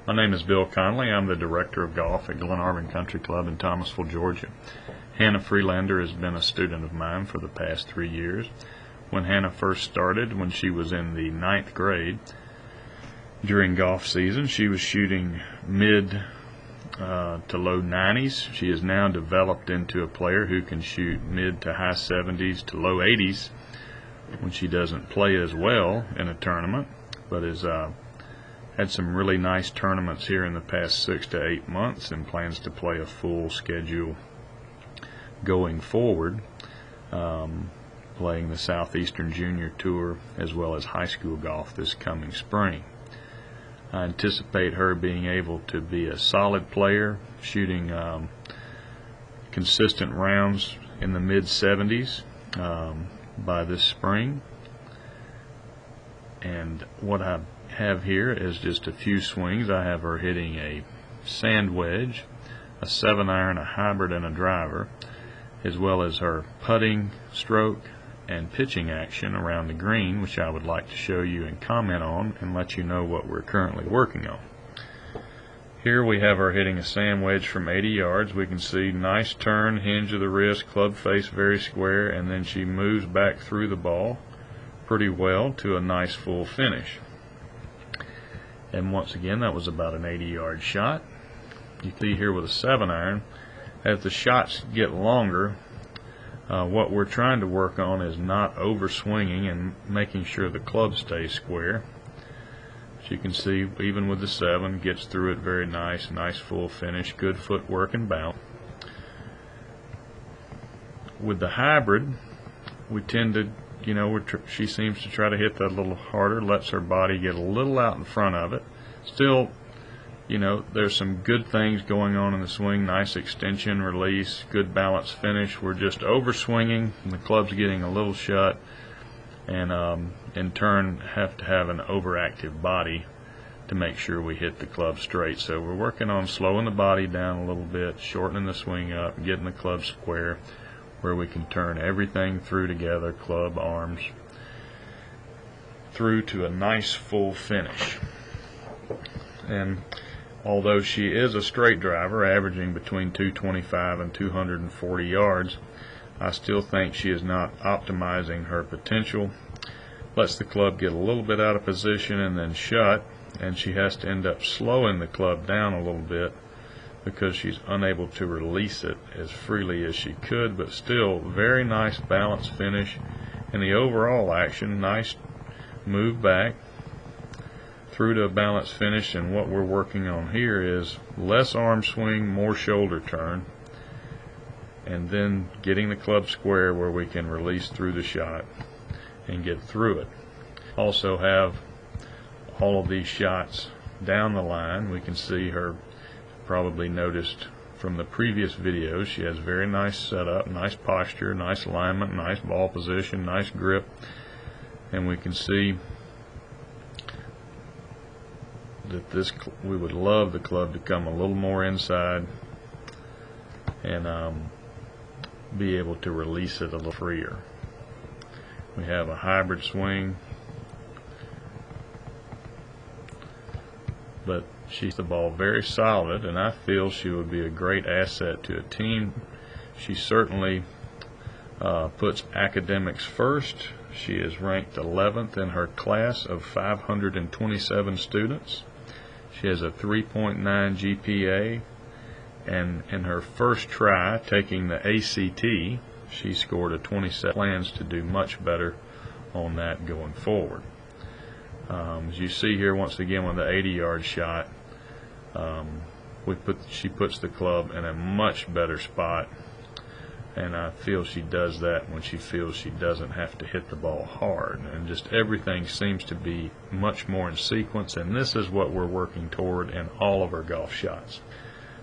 My name is Bill Conley. I'm the Director of Golf at Glenarvan Country Club in Thomasville, Georgia. Hanna Friedlander has been a student of mine for the past 3 years. When Hanna first started, when she was in the 9th grade, during golf season, she was shooting mid to low 90s. She has now developed into a player who can shoot mid to high 70s to low 80s when she doesn't play as well in a tournament, but has had some really nice tournaments here in the past 6 to 8 months and plans to play a full schedule going forward, playing the Southeastern Junior Tour as well as high school golf this coming spring. I anticipate her being able to be a solid player, shooting consistent rounds in the mid-70s by this spring. And what I have here is just a few swings. I have her hitting a sand wedge, a 7-iron, a hybrid, and a driver, as well as her putting stroke and pitching action around the green, which I would like to show you and comment on and let you know what we're currently working on. Here we have her hitting a sand wedge from 80 yards. We can see nice turn, hinge of the wrist, club face very square, and then she moves back through the ball pretty well to a nice full finish. And once again, that was about an 80-yard shot. You can see here with a 7-iron, as the shots get longer, what we're trying to work on is not over swinging and making sure the club stays square. As you can see, even with the 7, gets through it very nice full finish, good footwork and bounce. With the hybrid, we tend to, she seems to try to hit that a little harder, lets her body get a little out in front of it. Still, there's some good things going on in the swing, nice extension, release, good balance finish. We're just over swinging, and the club's getting a little shut, and in turn have to have an overactive body to make sure we hit the club straight. So we're working on slowing the body down a little bit, shortening the swing up, getting the club square, where we can turn everything through together, club, arms, through to a nice full finish. And although she is a straight driver, averaging between 225 and 240 yards, I still think she is not optimizing her potential. Lets the club get a little bit out of position and then shut, and she has to end up slowing the club down a little bit because she's unable to release it as freely as she could. But still, very nice balance finish, and the overall action, nice move back through to a balance finish. And what we're working on here is less arm swing, more shoulder turn, and then getting the club square where we can release through the shot and get through it. Also have all of these shots down the line. We can see her, probably noticed from the previous videos, she has very nice setup, nice posture, nice alignment, nice ball position, nice grip, and we can see that we would love the club to come a little more inside and be able to release it a little freer. We have a hybrid swing, but she's the ball very solid, and I feel she would be a great asset to a team. She certainly puts academics first. She is ranked 11th in her class of 527 students. She has a 3.9 GPA, and in her first try taking the ACT, she scored a 27. Plans to do much better on that going forward. As you see here, once again with the 80-yard shot, she puts the club in a much better spot, and I feel she does that when she feels she doesn't have to hit the ball hard, and just everything seems to be much more in sequence, and this is what we're working toward in all of her golf shots.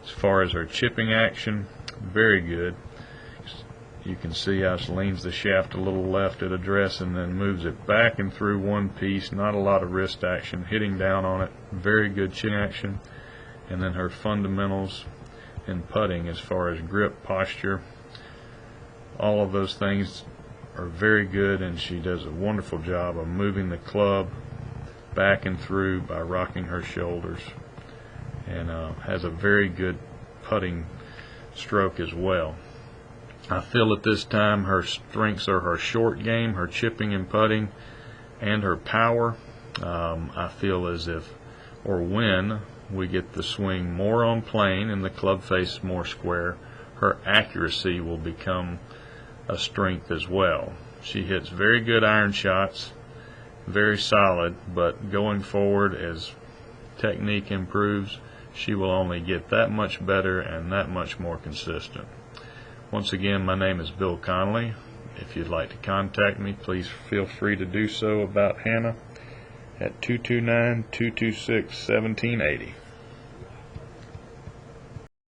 As far as her chipping action, very good. You can see how she leans the shaft a little left at address and then moves it back and through one piece. Not a lot of wrist action, hitting down on it, very good chin action. And then her fundamentals in putting, as far as grip, posture, all of those things are very good, and she does a wonderful job of moving the club back and through by rocking her shoulders and has a very good putting stroke as well. I feel at this time her strengths are her short game, her chipping and putting, and her power. I feel as if, or when we get the swing more on plane and the club face more square, her accuracy will become a strength as well. She hits very good iron shots, very solid, but going forward as technique improves, she will only get that much better and that much more consistent. Once again, my name is Bill Connolly. If you'd like to contact me, please feel free to do so about Hanna at 229-226-1780.